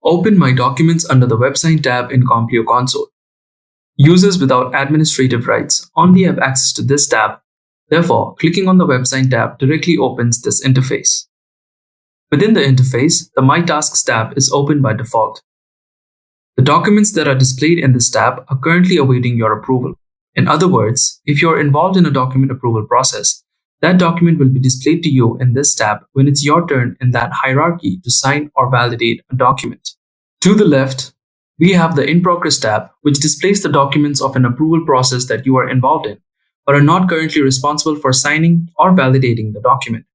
Open My Documents under the Websign tab in Complio console. Users without administrative rights only have access to this tab. Therefore, clicking on the Websign tab directly opens this interface. Within the interface, the My Tasks tab is open by default. The documents that are displayed in this tab are currently awaiting your approval. In other words, if you are involved in a document approval process, that document will be displayed to you in this tab when it's your turn in that hierarchy to sign or validate a document. To the left, we have the In Progress tab, which displays the documents of an approval process that you are involved in, but are not currently responsible for signing or validating the document.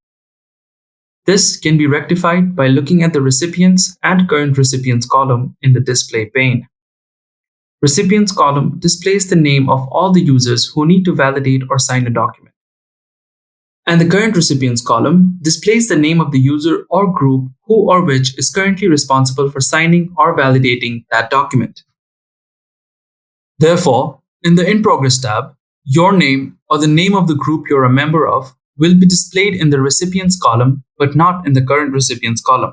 This can be rectified by looking at the Recipients and Current Recipients column in the display pane. Recipients column displays the name of all the users who need to validate or sign a document. And the Current Recipients column displays the name of the user or group who or which is currently responsible for signing or validating that document. Therefore, in the In Progress tab, your name or the name of the group you're a member of will be displayed in the Recipients column but not in the Current Recipients column.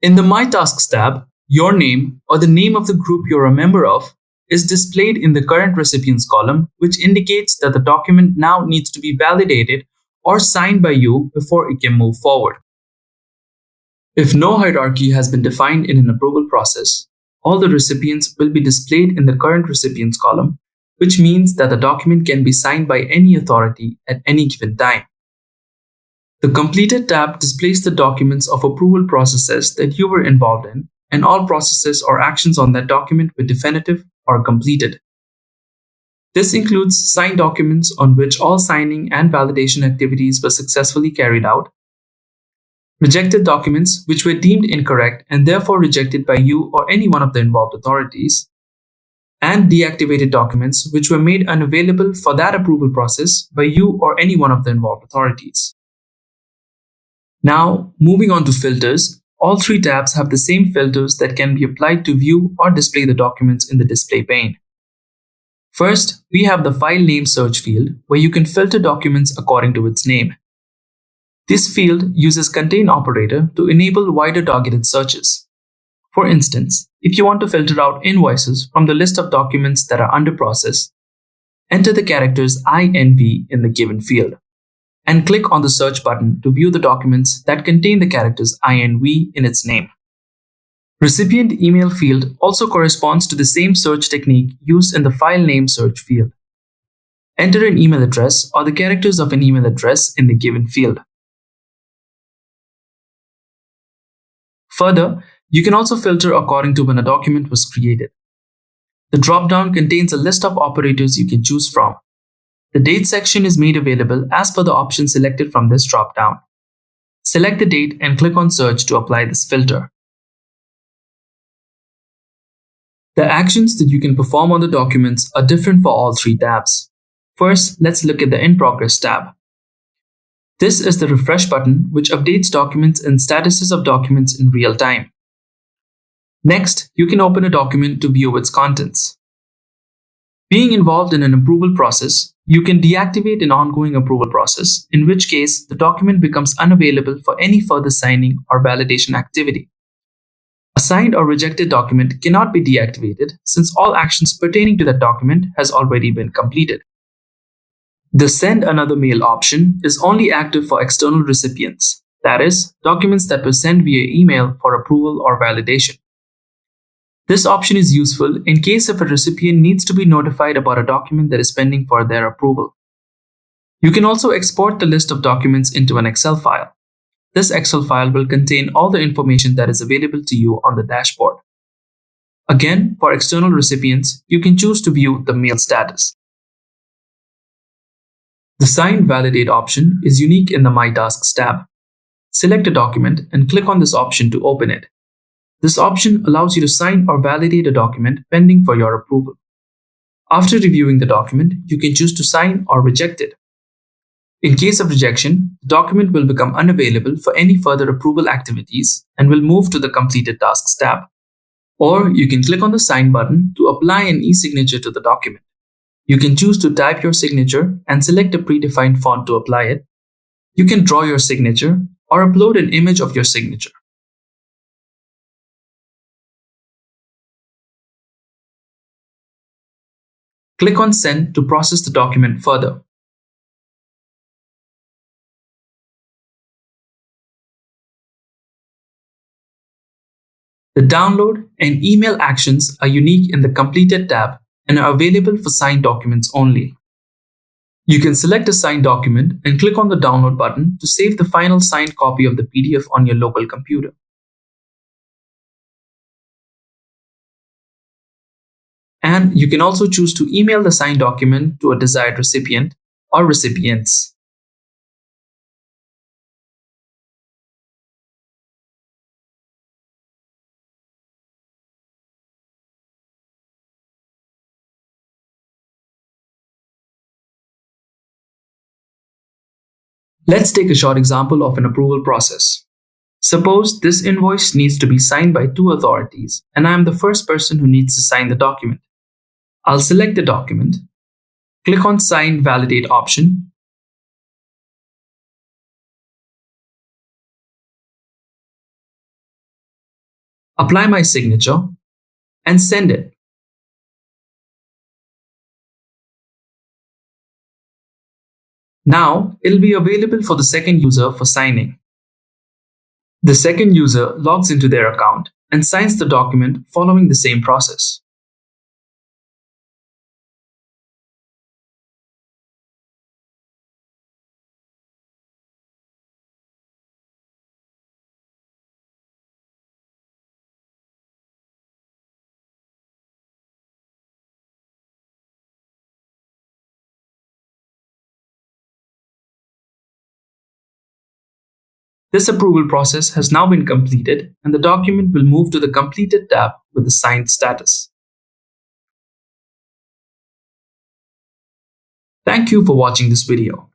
In the My Tasks tab, your name or the name of the group you're a member of is displayed in the Current Recipients column, which indicates that the document now needs to be validated or signed by you before it can move forward. If no hierarchy has been defined in an approval process, all the recipients will be displayed in the Current Recipients column, which means that the document can be signed by any authority at any given time. The Completed tab displays the documents of approval processes that you were involved in, and all processes or actions on that document were definitive or completed. This includes signed documents on which all signing and validation activities were successfully carried out, rejected documents which were deemed incorrect and therefore rejected by you or any one of the involved authorities, and deactivated documents which were made unavailable for that approval process by you or any one of the involved authorities. Now, moving on to filters, all three tabs have the same filters that can be applied to view or display the documents in the display pane. First, we have the File Name search field where you can filter documents according to its name. This field uses Contain operator to enable wider targeted searches. For instance, if you want to filter out invoices from the list of documents that are under process, enter the characters INV in the given field, and click on the search button to view the documents that contain the characters INV in its name. Recipient email field also corresponds to the same search technique used in the File Name search field. Enter an email address or the characters of an email address in the given field. Further, you can also filter according to when a document was created. The drop-down contains a list of operators you can choose from. The Date section is made available as per the option selected from this drop-down. Select the date and click on Search to apply this filter. The actions that you can perform on the documents are different for all three tabs. First, let's look at the In Progress tab. This is the refresh button, which updates documents and statuses of documents in real time. Next, you can open a document to view its contents. Being involved in an approval process, you can deactivate an ongoing approval process, in which case the document becomes unavailable for any further signing or validation activity. A signed or rejected document cannot be deactivated since all actions pertaining to that document has already been completed. The Send Another Mail option is only active for external recipients, that is, documents that were sent via email for approval or validation. This option is useful in case if a recipient needs to be notified about a document that is pending for their approval. You can also export the list of documents into an Excel file. This Excel file will contain all the information that is available to you on the dashboard. Again, for external recipients, you can choose to view the mail status. The Sign Validate option is unique in the My Tasks tab. Select a document and click on this option to open it. This option allows you to sign or validate a document pending for your approval. After reviewing the document, you can choose to sign or reject it. In case of rejection, the document will become unavailable for any further approval activities and will move to the Completed Tasks tab. Or you can click on the Sign button to apply an e-signature to the document. You can choose to type your signature and select a predefined font to apply it. You can draw your signature or upload an image of your signature. Click on Send to process the document further. The download and email actions are unique in the Completed tab and are available for signed documents only. You can select a signed document and click on the download button to save the final signed copy of the PDF on your local computer. And you can also choose to email the signed document to a desired recipient or recipients. Let's take a short example of an approval process. Suppose this invoice needs to be signed by two authorities, and I am the first person who needs to sign the document. I'll select the document, click on Sign Validate option, apply my signature, and send it. Now, it'll be available for the second user for signing. The second user logs into their account and signs the document following the same process. This approval process has now been completed, and the document will move to the Completed tab with the signed status. Thank you for watching this video.